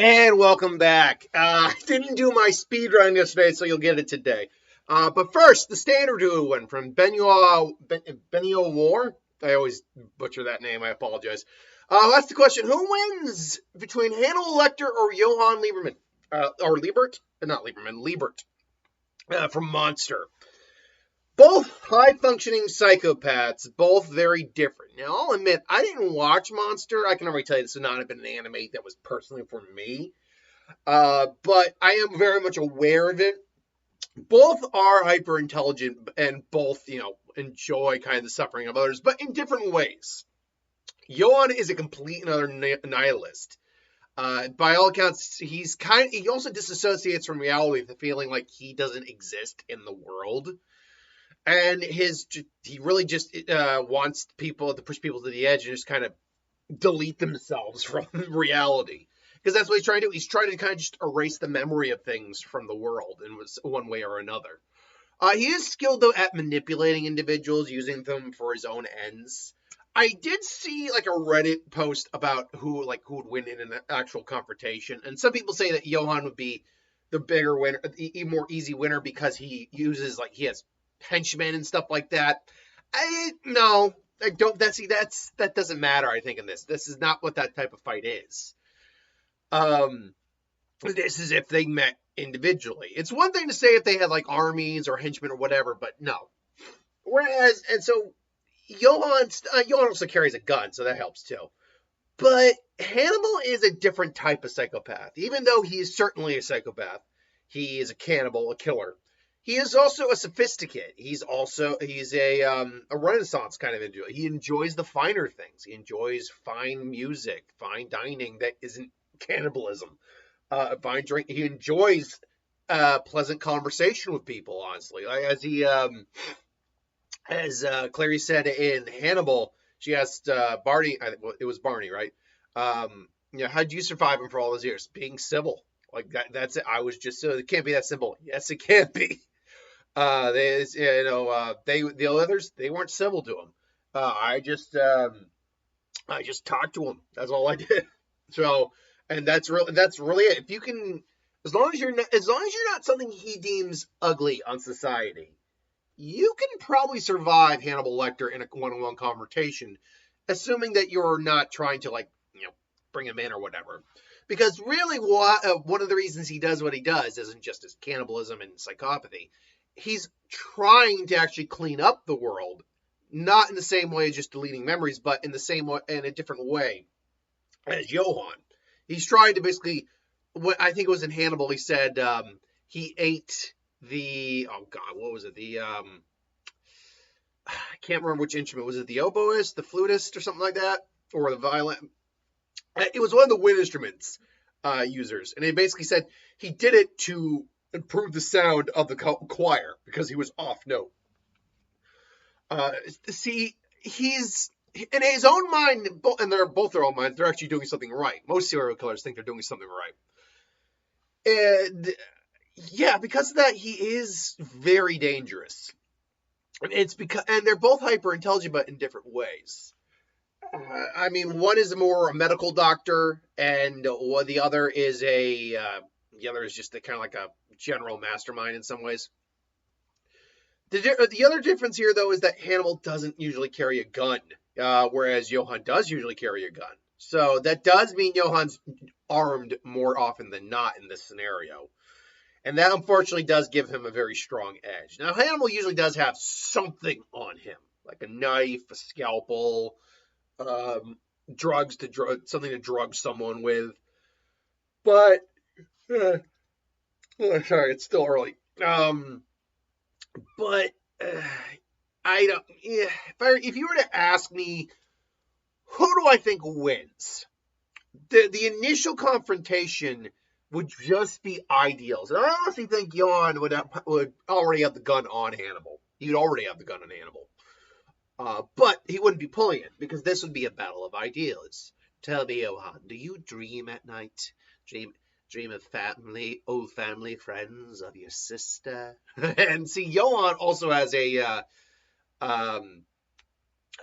And welcome back. I didn't do my speed run yesterday, so you'll get it today. But first, the standard one from Benio War. I always butcher that name. I apologize. That's the question: who wins between Hannibal Lecter or Johan Lieberman? Or Liebert? Not Lieberman. Liebert from Monster. Both high functioning psychopaths, both very different. Now, I'll admit, I didn't watch Monster. I can already tell you this would not have been an anime that was personally for me. But I am very much aware of it. Both are hyper intelligent and both, enjoy kind of the suffering of others, but in different ways. Johan is a complete and utter nihilist. By all accounts, he also disassociates from reality, the feeling like he doesn't exist in the world. And he really just wants people to push people to the edge and just kind of delete themselves from reality. Because that's what he's trying to do. He's trying to kind of just erase the memory of things from the world in one way or another. He is skilled, though, at manipulating individuals, using them for his own ends. I did see like a Reddit post about who would win in an actual confrontation, and some people say that Johan would be the bigger winner, the more easy winner, because he has henchmen and stuff like that. No, I don't. That doesn't matter. I think in this is not what that type of fight is. This is if they met individually. It's one thing to say if they had like armies or henchmen or whatever, but no. So Johan also carries a gun, so that helps too. But Hannibal is a different type of psychopath. Even though he is certainly a psychopath, he is a cannibal, a killer. He is also a sophisticate. He's a Renaissance kind of individual. He enjoys the finer things. He enjoys fine music, fine dining that isn't cannibalism. Fine drink. He enjoys pleasant conversation with people. Honestly, as Clary said in Hannibal, she asked Barney. It was Barney, right? How'd you survive him for all those years? Being civil. Like that's it. I was just it can't be that simple. Yes, it can be. The others, they weren't civil to him. I just talked to him. That's all I did. So, and that's really it. If you can, as long as you're not something he deems ugly on society, you can probably survive Hannibal Lecter in a one-on-one confrontation, assuming that you're not trying to bring him in or whatever. Because really, one of the reasons he does what he does isn't just his cannibalism and psychopathy. He's trying to actually clean up the world, not in the same way as just deleting memories, but in a different way as Johan. He's trying to basically, I think it was in Hannibal, he said he ate what was it? I can't remember which instrument. Was it the oboist, the flutist, or something like that? Or the violin? It was one of the wind instruments users. And he basically said he did it to improve the sound of the choir because he was off note. He's in his own mind, and they're both their own minds, they're actually doing something right. Most serial killers think they're doing something right. And yeah, because of that, he is very dangerous. And they're both hyper intelligent, but in different ways. One is more a medical doctor, and the other is just kind of like a general mastermind in some ways. The other difference here, though, is that Hannibal doesn't usually carry a gun, whereas Johan does usually carry a gun. So that does mean Johan's armed more often than not in this scenario. And that, unfortunately, does give him a very strong edge. Now, Hannibal usually does have something on him, like a knife, a scalpel, something to drug someone with. But, sorry, it's still early. But I don't. Yeah, if you were to ask me, who do I think wins? The initial confrontation would just be ideal. So I honestly think Johan would already have the gun on Hannibal. He'd already have the gun on Hannibal. But he wouldn't be pulling it, because this would be a battle of ideas. Tell me, Johan, do you dream at night? Dream of old family friends, of your sister? And see, Johan also has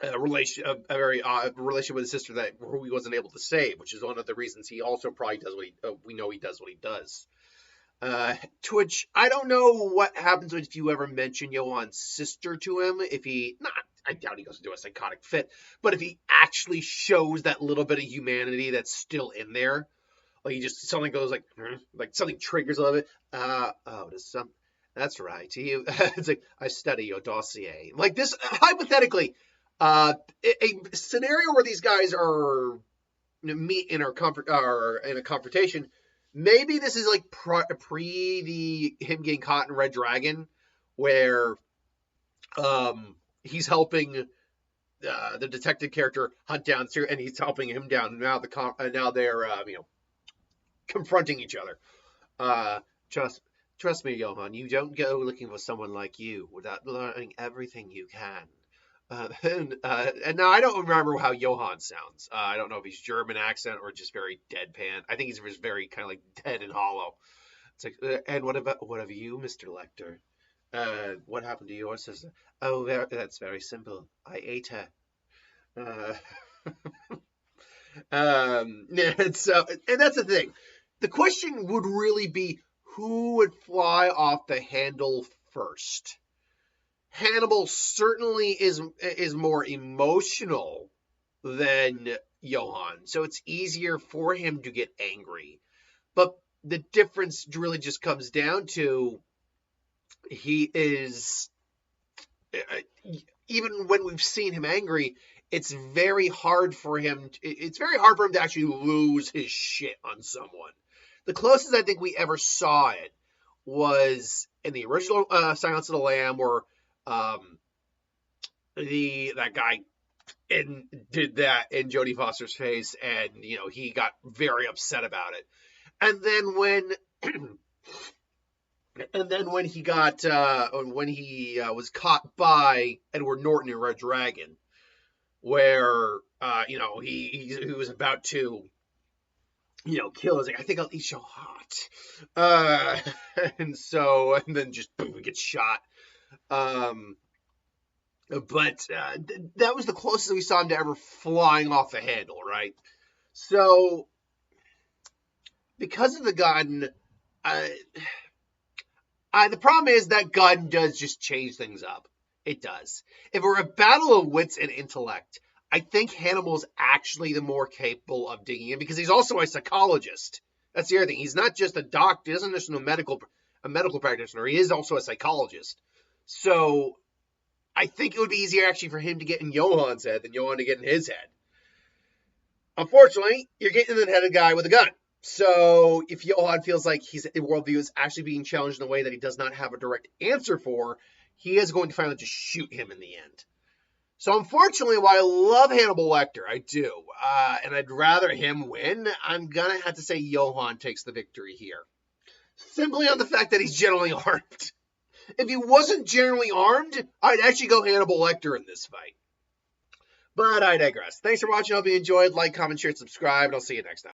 a very relation with his sister that who he wasn't able to save, which is one of the reasons he also probably does what we know he does what he does. To which I don't know what happens if you ever mention Johan's sister to him. If he not, I doubt he goes into a psychotic fit, but if he actually shows that little bit of humanity that's still in there, like he just something goes like something triggers a little bit. Does some? That's right. It's like I study your dossier. Like this, hypothetically, a scenario where these guys are meet in in a confrontation. Maybe this is like pre the him getting caught in Red Dragon, where he's helping the detective character hunt down through, and he's helping him down. Now they're confronting each other. Uh, trust me, Johan. You don't go looking for someone like you without learning everything you can. And now I don't remember how Johan sounds. I don't know if he's German accent or just very deadpan. I think he's just very kind of like dead and hollow. It's like, and what of you, Mr. Lecter? What happened to your sister? Oh, that's very simple. I ate her. And that's the thing. The question would really be who would fly off the handle first. Hannibal certainly is more emotional than Johan, so it's easier for him to get angry. But the difference really just comes down to he is even when we've seen him angry, it's very hard for him. It's very hard for him to actually lose his shit on someone. The closest I think we ever saw it was in the original Silence of the Lamb, where that guy did that in Jodie Foster's face, and he got very upset about it. And then when he was caught by Edward Norton in Red Dragon, where he was about to kill us, like, I think I'll eat your heart, and then just boom, he gets shot. But that was the closest we saw him to ever flying off the handle, right? So, because of the gun, the problem is that gun does just change things up. It does. If it were a battle of wits and intellect, I think Hannibal's actually the more capable of digging in, because he's also a psychologist. That's the other thing. He's not just a doctor. He doesn't just know a medical practitioner. He is also a psychologist. So I think it would be easier actually for him to get in Johan's head than Johan to get in his head. Unfortunately, you're getting in the head of a guy with a gun. So if Johan feels like his worldview is actually being challenged in a way that he does not have a direct answer for, he is going to finally just shoot him in the end. So unfortunately, while I love Hannibal Lecter, I do, and I'd rather him win, I'm going to have to say Johan takes the victory here. Simply on the fact that he's generally armed. If he wasn't generally armed, I'd actually go Hannibal Lecter in this fight. But I digress. Thanks for watching. I hope you enjoyed. Like, comment, share, and subscribe, and I'll see you next time.